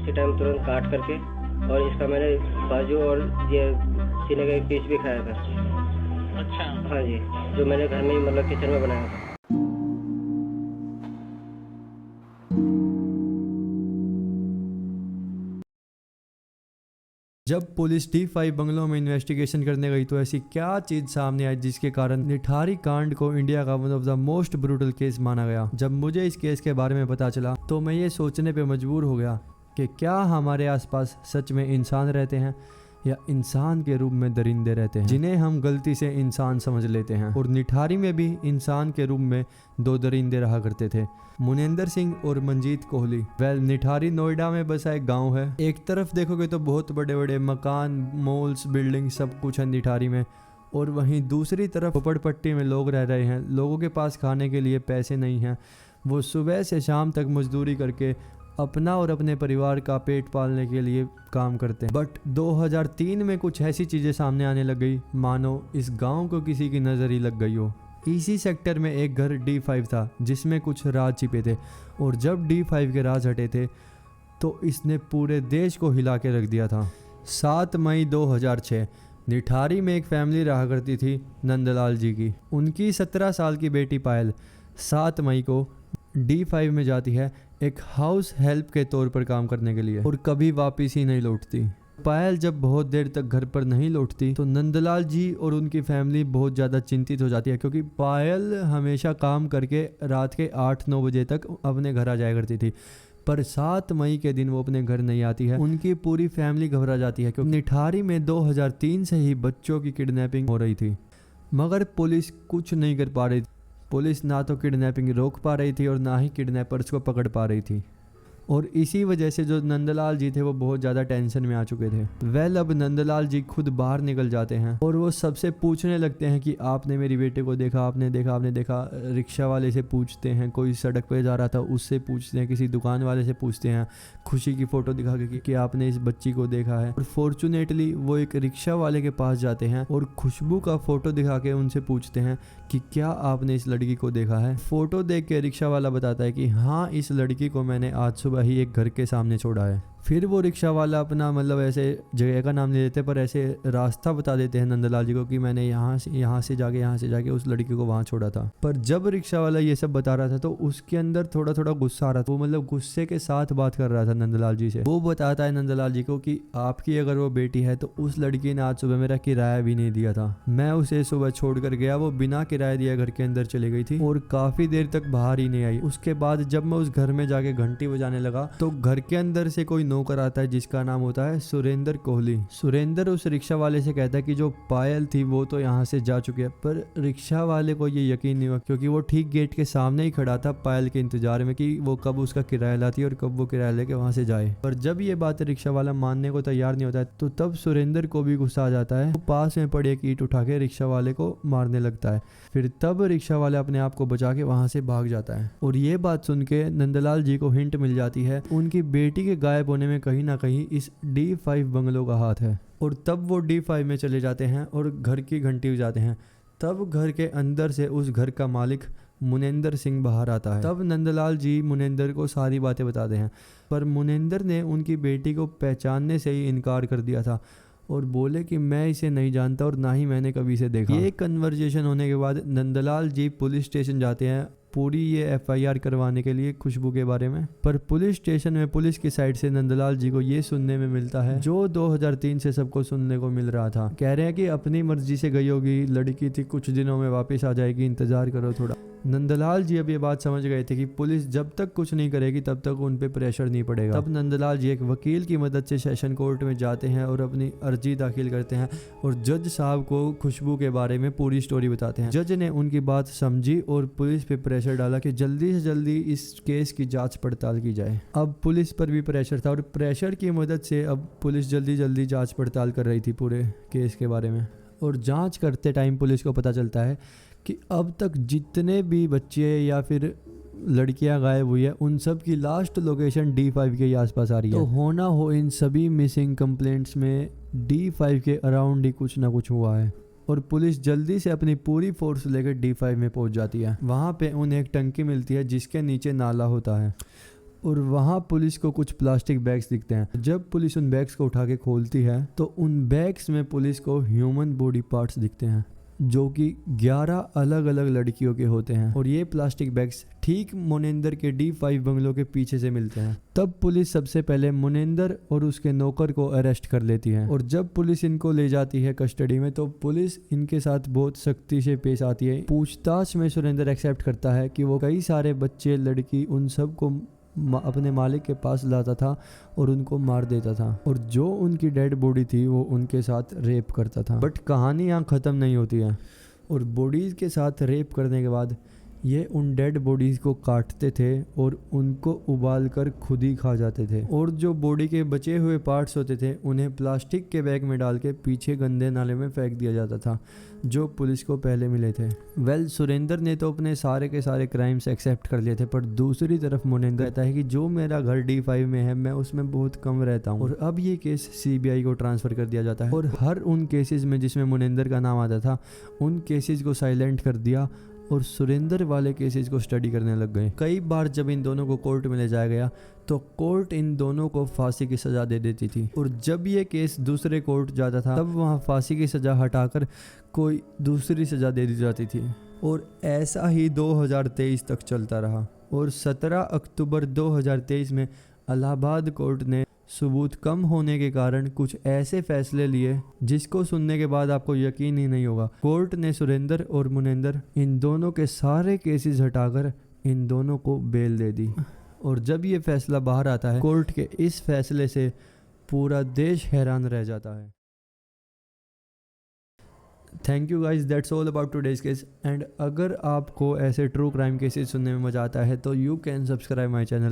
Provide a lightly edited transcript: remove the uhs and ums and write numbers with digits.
उसी टाइम तुरंत काट करके, और इसका मैंने बाजू और ये सीने का एक पीस भी खाया था। अच्छा। हाँ जी, जो मैंने घर में ही मतलब किचन में बनाया था। जब पुलिस D5 बंगलों में इन्वेस्टिगेशन करने गई तो ऐसी क्या चीज सामने आई जिसके कारण निठारी कांड को इंडिया का one of the most brutal case माना गया। जब मुझे इस केस के बारे में पता चला तो मैं ये सोचने पे मजबूर हो गया कि क्या हमारे आसपास सच में इंसान रहते हैं या इंसान के रूप में दरिंदे रहते हैं जिन्हें हम गलती से इंसान समझ लेते हैं। और निठारी में भी इंसान के रूप में दो दरिंदे रहा करते थे, मुनेंद्र सिंह और मंजीत कोहली। निठारी नोएडा में बसा एक गांव है। एक तरफ देखोगे तो बहुत बड़े बड़े मकान, मॉल्स, बिल्डिंग सब कुछ है निठारी में, और वहीं दूसरी तरफ झोपड़पट्टी में लोग रह रहे हैं। लोगों के पास खाने के लिए पैसे नहीं हैं, वो सुबह से शाम तक मजदूरी करके अपना और अपने परिवार का पेट पालने के लिए काम करते हैं। बट 2003 में कुछ ऐसी चीज़ें सामने आने लग गई मानो इस गांव को किसी की नज़र ही लग गई हो। इसी सेक्टर में एक घर D5 था जिसमें कुछ राज छिपे थे, और जब D5 के राज हटे थे तो इसने पूरे देश को हिला के रख दिया था। 7 मई 2006 निठारी में एक फैमिली रहा करती थी नंदलाल जी की। उनकी 17 साल की बेटी पायल 7 मई को D5 में जाती है एक हाउस हेल्प के तौर पर काम करने के लिए, और कभी वापस ही नहीं लौटती। पायल जब बहुत देर तक घर पर नहीं लौटती तो नंदलाल जी और उनकी फैमिली बहुत ज़्यादा चिंतित हो जाती है, क्योंकि पायल हमेशा काम करके रात के 8-9 बजे तक अपने घर आ जाया करती थी। पर 7 मई के दिन वो अपने घर नहीं आती है। उनकी पूरी फैमिली घबरा जाती है, क्योंकि निठारी में 2003 से ही बच्चों की किडनैपिंग हो रही थी, मगर पुलिस कुछ नहीं कर पा रही। पुलिस ना तो किडनैपिंग रोक पा रही थी और ना ही किडनैपर्स को पकड़ पा रही थी, और इसी वजह से जो नंदलाल जी थे वो बहुत ज़्यादा टेंशन में आ चुके थे। अब नंदलाल जी खुद बाहर निकल जाते हैं और वो सबसे पूछने लगते हैं कि आपने मेरी बेटे को देखा, आपने देखा। रिक्शा वाले से पूछते हैं, कोई सड़क पे जा रहा था उससे पूछते हैं, किसी दुकान वाले से पूछते हैं, खुशी की फ़ोटो दिखा के कि आपने इस बच्ची को देखा है। और फॉर्चुनेटली वो एक रिक्शा वाले के पास जाते हैं और खुशबू का फ़ोटो दिखा के उनसे पूछते हैं कि क्या आपने इस लड़की को देखा है। फ़ोटो देख के रिक्शा वाला बताता है कि हाँ, इस लड़की को मैंने आज सुबह ही एक घर के सामने छोड़ा है। फिर वो रिक्शा वाला अपना मतलब ऐसे जगह का नाम ले लेते पर ऐसे रास्ता बता देते हैं नंदलाल जी को कि मैंने यहाँ से जाके उस लड़की को वहाँ छोड़ा था। पर जब रिक्शा वाला ये सब बता रहा था तो उसके अंदर थोड़ा थोड़ा गुस्सा आ रहा था। वो मतलब गुस्से के साथ बात कर रहा था नंदलाल जी से। वो बताता है नंदलाल जी को कि आपकी अगर वो बेटी है तो उस लड़की ने आज सुबह मेरा किराया भी नहीं दिया था। मैं उसे सुबह छोड़ कर गया, वो बिना किराया दिया घर के अंदर चली गई थी और काफी देर तक बाहर ही नहीं आई। उसके बाद जब मैं उस घर में जाके घंटी बजाने लगा तो घर के अंदर से कोई नौकर आता है जिसका नाम होता है सुरेंद्र कोहली। सुरेंद्र उस रिक्शा वाले से कहता है कि जो पायल थी वो तो यहाँ से जा चुकी है। पर रिक्शा वाले को ये यकीन नहीं हुआ, क्योंकि वो ठीक गेट के सामने ही खड़ा था पायल के इंतजार में कि वो कब उसका किराया लाती है और कब वो किराया लेके वहां से जाए। पर जब ये बात रिक्शा वाला मानने को तैयार नहीं होता है तो तब सुरेंद्र को भी गुस्सा आ जाता है। वो पास में पड़ी एक ईंट उठा के रिक्शा वाले को मारने लगता है। फिर तब रिक्शा वाले अपने आप को बचा के वहां से भाग जाता है। और ये बात सुन के नंदलाल जी को हिंट मिल जाती है उनकी बेटी के गायब होने में कहीं ना कहीं इस D5 बंगलों का हाथ है। और तब वो D5 में चले जाते हैं और घर की घंटी बजाते हैं। तब घर के अंदर से उस घर का मालिक मुनेंद्र सिंह बाहर आता है। तब नंदलाल जी मुनेंद्र को सारी बातें बताते हैं, पर मुनेंद्र ने उनकी बेटी को पहचानने से ही इनकार कर दिया था और बोले कि मैं इसे नहीं जानता और ना ही मैंने कभी इसे देखा। ये कन्वर्जेशन होने के बाद नंदलाल जी पुलिस स्टेशन जाते हैं पूरी ये FIR करवाने के लिए खुशबू के बारे में। पर पुलिस स्टेशन में पुलिस की साइड से नंदलाल जी को ये सुनने में मिलता है जो 2003 से सबको सुनने को मिल रहा था। कह रहे हैं कि अपनी मर्जी से गई होगी, लड़की थी, कुछ दिनों में वापस आ जाएगी, इंतजार करो थोड़ा। नंदलाल जी अब ये बात समझ गए थे कि पुलिस जब तक कुछ नहीं करेगी तब तक उन पे प्रेशर नहीं पड़ेगा। तब नंदलाल जी एक वकील की मदद से सेशन कोर्ट में जाते हैं और अपनी अर्जी दाखिल करते हैं और जज साहब को खुशबू के बारे में पूरी स्टोरी बताते हैं। जज ने उनकी बात समझी और पुलिस पे प्रेशर डाला कि जल्दी से जल्दी इस केस की जांच पड़ताल की जाए। अब पुलिस पर भी प्रेशर था और प्रेशर की मदद से अब पुलिस जल्दी जल्दी जांच पड़ताल कर रही थी पूरे केस के बारे में। और जांच करते टाइम पुलिस को पता चलता है कि अब तक जितने भी बच्चे या फिर लड़कियां गायब हुई है उन सब की लास्ट लोकेशन D5 के आसपास आ रही है। तो होना हो इन सभी मिसिंग कंप्लेंट्स में D5 के अराउंड ही कुछ ना कुछ हुआ है। और पुलिस जल्दी से अपनी पूरी फोर्स लेकर D5 में पहुंच जाती है। वहां पे उन्हें एक टंकी मिलती है जिसके नीचे नाला होता है। और वहाँ पुलिस को कुछ प्लास्टिक बैग्स दिखते हैं। जब पुलिस उन बैग्स को उठा के खोलती है तो उन बैग्स में पुलिस को ह्यूमन बॉडी पार्ट्स दिखते हैं जो कि 11 अलग अलग लड़कियों के होते हैं और ये प्लास्टिक बैग्स ठीक मुनिंदर के D5 बंगलों के पीछे से मिलते हैं। तब पुलिस सबसे पहले मुनिंदर और उसके नौकर को अरेस्ट कर लेती है और जब पुलिस इनको ले जाती है कस्टडी में तो पुलिस इनके साथ बहुत सख्ती से पेश आती है। पूछताछ में सुरेंद्र एक्सेप्ट करता है कि वो कई सारे बच्चे लड़की उन सब को अपने मालिक के पास लाता था और उनको मार देता था और जो उनकी डेड बॉडी थी वो उनके साथ रेप करता था। बट कहानी यहाँ ख़त्म नहीं होती है और बॉडीज़ के साथ रेप करने के बाद ये उन डेड बॉडीज़ को काटते थे और उनको उबाल कर खुद ही खा जाते थे और जो बॉडी के बचे हुए पार्ट्स होते थे उन्हें प्लास्टिक के बैग में डाल के पीछे गंदे नाले में फेंक दिया जाता था जो पुलिस को पहले मिले थे। सुरेंद्र ने तो अपने सारे के सारे क्राइम्स एक्सेप्ट कर लिए थे पर दूसरी तरफ मुनिंदर कहता है कि जो मेरा घर D5 में है मैं उसमें बहुत कम रहता हूँ और अब ये केस CBI को ट्रांसफ़र कर दिया जाता है और हर उन केसेस में जिसमें मुनिंदर का नाम आता था उन केसेस को साइलेंट कर दिया और सुरेंद्र वाले केसेस को स्टडी करने लग गए। कई बार जब इन दोनों को कोर्ट में ले जाया गया तो कोर्ट इन दोनों को फांसी की सज़ा दे देती थी और जब ये केस दूसरे कोर्ट जाता था तब वहाँ फांसी की सज़ा हटाकर कोई दूसरी सज़ा दे दी जाती थी और ऐसा ही 2023 तक चलता रहा और 17 अक्टूबर 2023 में इलाहाबाद कोर्ट ने सबूत कम होने के कारण कुछ ऐसे फैसले लिए जिसको सुनने के बाद आपको यकीन ही नहीं होगा। कोर्ट ने सुरेंद्र और मुनिंदर इन दोनों के सारे केसेस हटाकर इन दोनों को बेल दे दी और जब ये फैसला बाहर आता है कोर्ट के इस फैसले से पूरा देश हैरान रह जाता है। Thank you guys, that's all about today's case and अगर आपको ऐसे ट्रू क्राइम केसेस सुनने में मज़ा आता है तो you can subscribe my channel.